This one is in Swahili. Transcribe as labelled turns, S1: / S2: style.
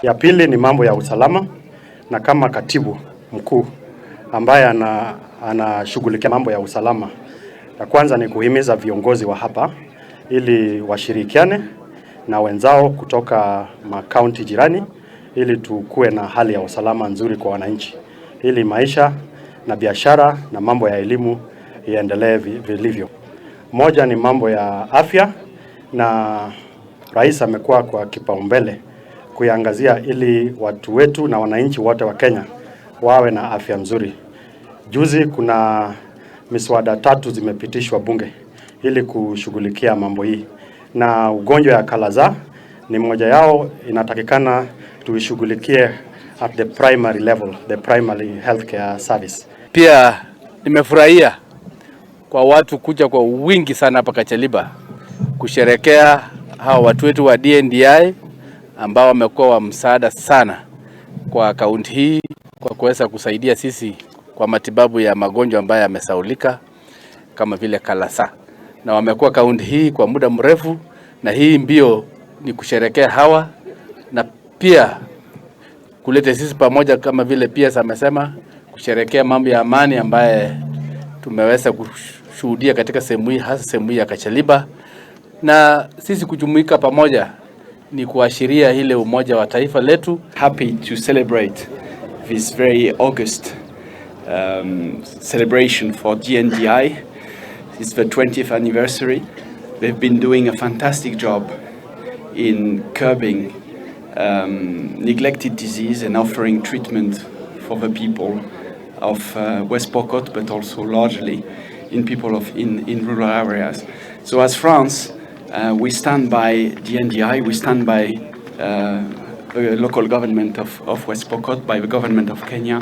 S1: Ya pili ni mambo ya usalama, na kama katibu mkuu ambaye anashughulikia mambo ya usalama, ya kwanza ni kuhimiza viongozi wa hapa ili washirikiane na wenzao kutoka makaunti jirani ili tukue na hali ya usalama nzuri kwa wananchi, ili maisha na biashara na mambo ya elimu iendelee vilivyo. Moja ni mambo ya afya, na rais amekuwa kwa kipaumbele kuiangazia ili watu wetu na wananchi wote wa Kenya wawe na afya nzuri. Juzi kuna miswada 3 zimepitishwa bunge ili kushughulikia mambo hii, na ugonjwa ya kalaza ni moja yao, inatakikana tuishughulikie at the primary level, the primary healthcare service.
S2: Pia nimefurahia kwa watu kuja kwa wingi sana hapa Kacheliba kusherekea hawa watu wetu wa DNDi ambao wamekuwa wa msaada sana kwa kaunti hii kwa kuweza kusaidia sisi kwa matibabu ya magonjwa ambayo yamesaulika kama vile kalasa, na wamekuwa kaunti hii kwa muda mrefu, na hii mbio ni kusherekea hawa na pia kuleta sisi pamoja, kama vile pia amesema, kusherekea mambo ya amani ambaye tumeweza kushuhudia katika sehemu hii, hasa sehemu hii ya Kacheliba, na sisi kujumuika pamoja ni kuashiria ile umoja wa taifa letu.
S3: Happy to celebrate this very August celebration for DNDi. It's the 20th anniversary. They've been doing a fantastic job in curbing neglected disease and offering treatment for the people of West Pokot, but also largely in people in rural areas. So as France, we stand by DNDi, we stand by the local government of West Pokot, by the government of Kenya.